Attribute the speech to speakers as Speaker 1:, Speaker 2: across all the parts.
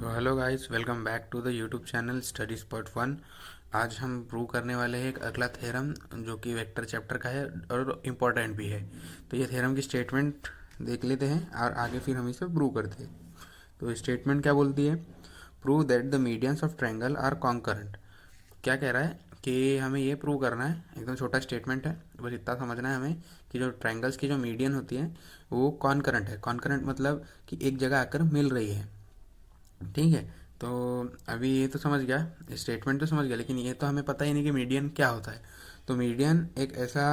Speaker 1: तो hello guys, welcome back to the YouTube channel study spot 1। आज हम prove करने वाले हैं एक अगला थ्योरम जो कि वेक्टर चैप्टर का है और इम्पोर्टेंट भी है। तो ये थ्योरम की स्टेटमेंट देख लेते हैं और आगे फिर हम इसे प्रूव करते हैं। तो स्टेटमेंट क्या बोलती है? Prove that the medians of triangle are concurrent. क्या कह रहा है कि हमें ये प्रूव करना है। एकदम छोटा स्टेटमेंट है, बस इतना समझना है हमें कि जो ट्रायंगल्स की जो मीडियन होती है वो कॉन्करेंट है। कॉन्करेंट मतलब कि एक जगह आकर मिल रही है। ठीक है, तो अभी ये तो समझ गया, स्टेटमेंट तो समझ गया, लेकिन ये तो हमें पता ही नहीं कि मीडियन क्या होता है। तो मीडियन एक ऐसा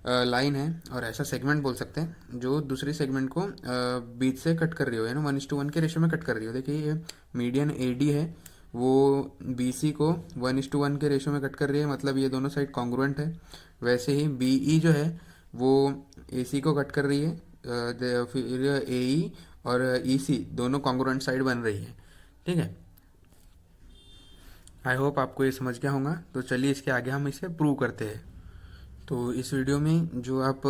Speaker 1: लाइन है और ऐसा सेगमेंट बोल सकते हैं जो दूसरी सेगमेंट को बीच से कट कर रही हो, यानी 1:1 के रेशो में कट कर रही हो। देखिए ये मीडियन ए डी है, वो बी सी को 1:1 के रेशो में कट कर रही है, मतलब ये दोनों साइड कॉन्ग्रुएंट है। वैसे ही बी ई जो है वो ए सी को कट कर रही है, फिर ए ई और ई सी दोनों कॉन्ग्रुएंट साइड बन रही है। ठीक है, आई होप आपको ये समझ गया होगा। तो चलिए इसके आगे हम इसे प्रूव करते हैं। तो इस वीडियो में जो आप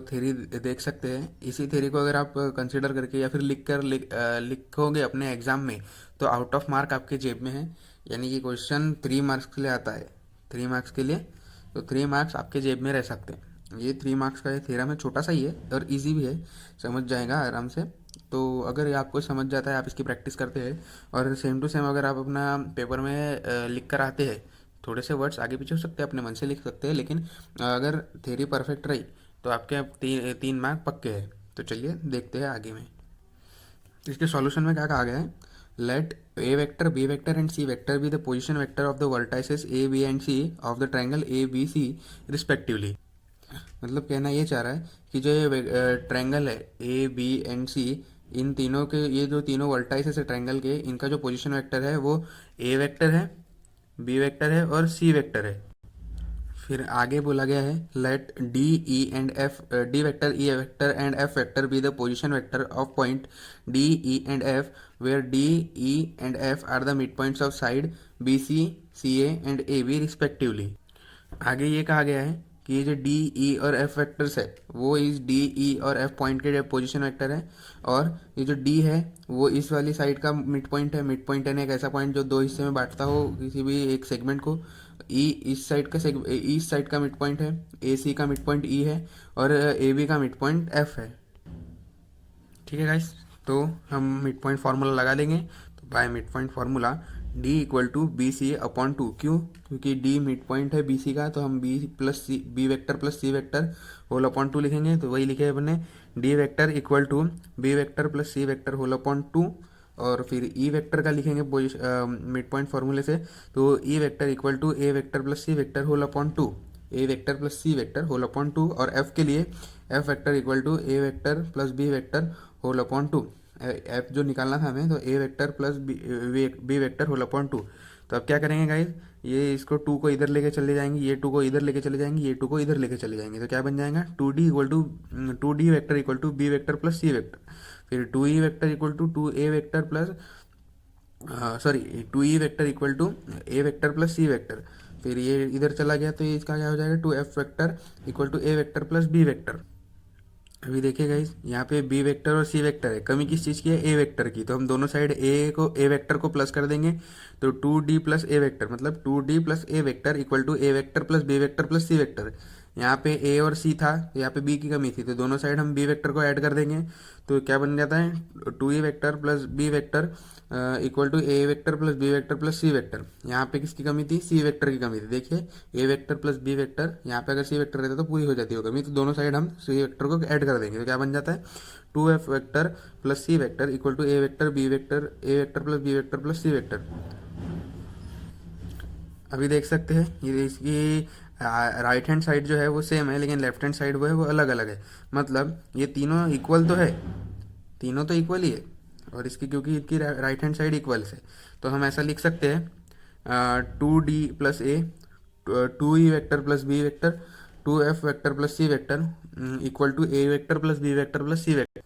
Speaker 1: थ्योरी देख सकते हैं, इसी थ्योरी को अगर आप कंसिडर करके या फिर लिखोगे अपने एग्जाम में, तो आउट ऑफ मार्क आपके जेब में है। यानी कि क्वेश्चन 3 मार्क्स के लिए आता है, 3 मार्क्स के लिए। तो 3 मार्क्स आपके जेब में रह सकते हैं। ये 3 मार्क्स का ये थ्योरम है, छोटा सा ही है और इजी भी है, समझ जाएगा आराम से। तो अगर ये आपको समझ जाता है, आप इसकी प्रैक्टिस करते हैं और सेम टू सेम अगर आप अपना पेपर में लिख कर आते हैं, थोड़े से वर्ड्स आगे पीछे हो सकते हैं, अपने मन से लिख सकते हैं, लेकिन अगर थ्योरी परफेक्ट रही तो आपके अब 3 मार्क पक्के हैं। तो चलिए देखते हैं आगे में। इसके सॉल्यूशन में क्या कहा गया है? Let A vector, B vector and C vector be the position vector of the vertices A B and C of the triangle A B C respectively. मतलब कहना ये चाह रहा है कि जो ये ट्रायंगल है ए बी एंड सी, इन तीनों के, ये जो तीनों वर्टाइसेस है ट्रायंगल के, इनका जो पोजीशन वेक्टर है वो ए वेक्टर है, बी वेक्टर है और सी वेक्टर है। फिर आगे बोला गया है let D E and F, D vector E vector and F vector be the position vector of point D E and F where D E and F are the mid points of side B C A and A B respectively. आगे ये कहा गया है कि ये जो D E और F vectors है वो इस डी ई और एफ पॉइंट के पोजीशन वेक्टर है, और ये जो डी है वो इस वाली साइड का मिड पॉइंट है। मिड पॉइंट यानी एक ऐसा पॉइंट जो दो हिस्से में बांटता हो किसी भी एक सेगमेंट को। ई इस साइड का इस साइड का मिड पॉइंट है, ए सी का मिड पॉइंट ई है और ए बी का मिड पॉइंट एफ है। ठीक है गाइस, तो हम मिड पॉइंट फार्मूला लगा देंगे। तो by mid point formula D equal to B C upon 2। क्यों? क्योंकि डी मिड पॉइंट है बी सी का, तो हम B plus C, B vector plus C vector whole upon 2 लिखेंगे। तो वही लिखे अपने D vector equal to B vector plus C vector whole upon 2। और फिर ई वेक्टर का लिखेंगे मिड पॉइंट फार्मूले से, तो E vector equal to A vector plus C vector whole upon 2, A vector plus C vector whole upon 2। और F के लिए F vector equal to A vector plus B vector whole upon 2। F जो निकालना था हमें, तो A vector plus B vector whole upon 2। तो अब क्या करेंगे गाइस, ये इसको 2 को इधर लेके चले जाएंगे, ये 2 को इधर लेके चले जाएंगे, ये 2 को इधर लेके चले जाएंगे। तो क्या बन जाएगा? 2D equal to 2D vector equal to B vector plus C vector. फिर 2E vector equal to 2A vector plus, sorry 2E vector equal to A vector plus C vector. फिर ये इधर चला गया तो ये इसका क्या हो जाएगा? 2F vector equal to A vector plus B vector. अभी देखिए गाइस, यहाँ पे बी वेक्टर और सी वेक्टर है, कमी किस चीज़ की है? ए वेक्टर की। तो हम दोनों साइड ए वेक्टर को प्लस कर देंगे, तो 2D प्लस ए वेक्टर, मतलब 2D plus A vector equal to A vector plus B vector plus C vector. यहाँ पे ए और सी था, तो यहाँ पे बी की कमी थी, तो दोनों साइड हम बी वेक्टर को ऐड कर देंगे। तो क्या बन जाता है? 2E vector plus B vector equal to A vector plus B vector plus C vector. यहाँ पे किसकी कमी थी? सी वेक्टर की कमी थी। देखिए ए वेक्टर प्लस बी वेक्टर, यहाँ पे अगर सी वेक्टर रहता तो पूरी हो जाती है कमी, तो दोनों साइड हम सी वेक्टर को ऐड कर देंगे। तो क्या बन जाता है? 2F vector plus C vector equal to A vector B vector, A vector plus B vector plus C vector. अभी देख सकते हैं ये इसकी राइट हैंड साइड जो है वो सेम है, लेकिन लेफ्ट हैंड साइड वो अलग अलग है। मतलब ये तीनों इक्वल तो है, तीनों तो इक्वल ही है, और इसकी क्योंकि इसकी राइट हैंड साइड इक्वल है, तो हम ऐसा लिख सकते हैं 2D plus A, 2E vector plus B vector, 2F vector plus C vector equal to A vector plus B vector plus C vector.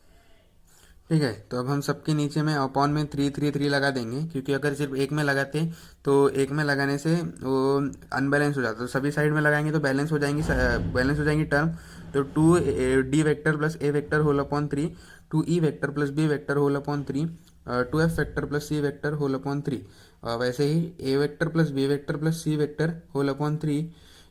Speaker 1: ठीक है, तो अब हम सबके नीचे में अपॉन में 3 लगा देंगे, क्योंकि अगर सिर्फ एक में लगाते तो एक में लगाने से वो अनबैलेंस हो जाता, तो सभी साइड में लगाएंगे तो बैलेंस हो जाएंगी टर्म। तो 2D vector plus A vector whole upon 3, 2E vector plus B vector whole upon 3, two F vector plus C vector whole upon three. वैसे ही A vector plus B vector plus C vector whole upon three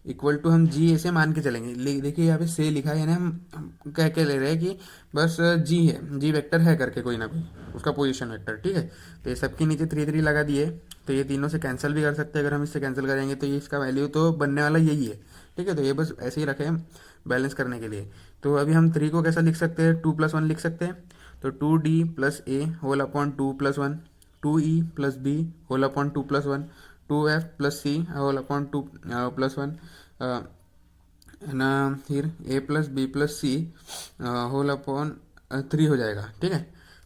Speaker 1: equal to हम जी ऐसे मान के चलेंगे। देखिए यहाँ पे से लिखा है, यानी हम कह के ले रहे हैं कि बस जी है, जी वेक्टर है करके कोई ना कोई उसका पोजीशन वेक्टर। ठीक है, तो ये सबके नीचे थ्री थ्री लगा दिए, तो ये तीनों से कैंसिल भी कर सकते हैं। अगर हम इससे कैंसिल करेंगे तो ये इसका वैल्यू तो बनने वाला यही है। ठीक है, तो ये बस ऐसे ही रखें बैलेंस करने के लिए। तो अभी हम थ्री को कैसा लिख सकते हैं, टू प्लस वन लिख सकते हैं। तो two D plus A whole upon two plus one, two E plus B whole upon two plus one, two F plus C whole upon two plus one, है ना। फिर A plus B plus C whole upon three हो जाएगा। ठीक है,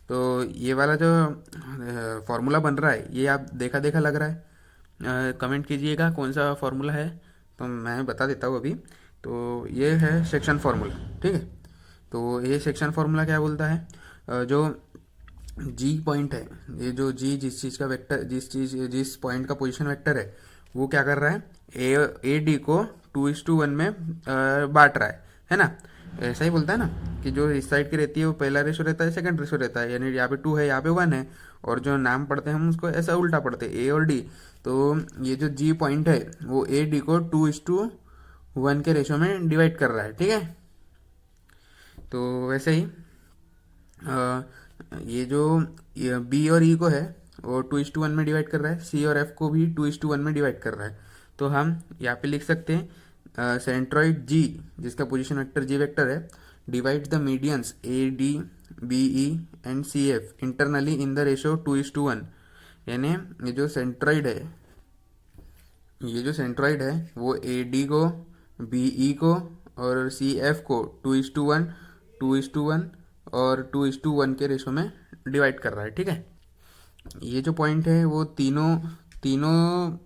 Speaker 1: तो ये वाला जो फॉर्मूला बन रहा है ये आप देखा देखा लग रहा है, कमेंट कीजिएगा कौन सा फॉर्मूला है, तो मैं बता देता हूँ अभी। तो ये है सेक्शन फार्मूला। ठीक है, तो ये सेक्शन फार्मूला क्या बोलता है, जो जी पॉइंट है, ये जो जी जिस चीज़ का वेक्टर, जिस पॉइंट का पोजीशन वेक्टर है, वो क्या कर रहा है, ए डी को टू इस टू वन में बांट रहा है ना। ऐसा ही बोलता है ना कि जो इस साइड की रहती है वो पहला रेशो रहता है, सेकंड रेशो रहता है, यानी यहाँ पे टू है यहाँ पे वन है, और जो नाम पढ़ते हैं हम उसको ऐसा उल्टा पढ़ते हैं, ए और डी। तो ये जो जी पॉइंट है वो ए डी को टू इस टू वन के रेशो में डिवाइड कर रहा है। ठीक है, तो वैसे ही ये जो बी और ई को है वो टू इस टू वन में डिवाइड कर रहा है, सी और एफ को भी टू इस टू वन में डिवाइड कर रहा है। तो हम यहाँ पे लिख सकते हैं सेंट्रॉइड जी जिसका पोजीशन वेक्टर जी वेक्टर है divide the medians A D B E and C F internally in the ratio two is to one. यानी ये जो सेंट्रॉइड है वो ए डी को, बी ई को और सी एफ को to is to one, to is to one और टू इस टू वन के रेशो में डिवाइड कर रहा है। ठीक है, ये जो पॉइंट है वो तीनों तीनों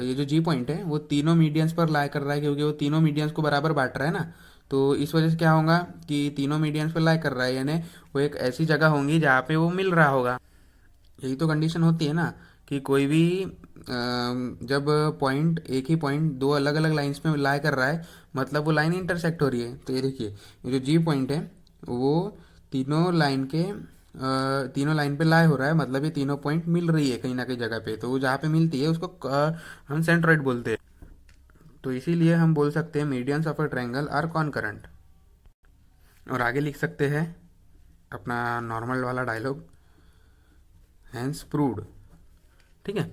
Speaker 1: ये जो जी पॉइंट है वो तीनों मीडियंस पर लाई कर रहा है, क्योंकि वो तीनों मीडियंस को बराबर बांट रहा है ना। तो इस वजह से क्या होगा कि तीनों मीडियंस पर लाई कर रहा है, यानी वो एक ऐसी जगह होंगी जहाँ पे वो मिल रहा होगा। यही तो कंडीशन होती है ना कि कोई भी जब पॉइंट, एक ही पॉइंट दो अलग अलग लाइंस में लाई कर रहा है, मतलब वो लाइन इंटरसेक्ट हो रही है। तो ये देखिए, ये जो जी पॉइंट है वो तीनों लाइन पे लाई हो रहा है, मतलब ये तीनों पॉइंट मिल रही है कहीं ना कहीं जगह पे। तो वो जहाँ पे मिलती है उसको हम सेंट्रोइड बोलते हैं। तो इसीलिए हम बोल सकते हैं medians of a triangle are concurrent. और आगे लिख सकते हैं अपना नॉर्मल वाला डायलॉग, हैंस प्रूव्ड। ठीक है,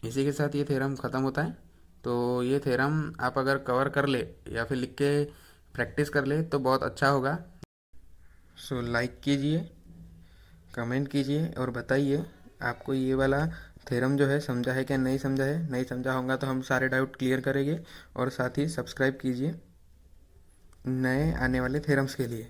Speaker 1: इसी के साथ ये थ्योरम ख़त्म होता है। तो ये थ्योरम आप अगर कवर कर ले या फिर लिख के प्रैक्टिस कर ले तो बहुत अच्छा होगा। सो लाइक कीजिए, कमेंट कीजिए और बताइए आपको ये वाला थ्योरम जो है समझा है क्या नहीं समझा है। नहीं समझा होगा तो हम सारे डाउट क्लियर करेंगे। और साथ ही सब्सक्राइब कीजिए नए आने वाले थ्योरम्स के लिए।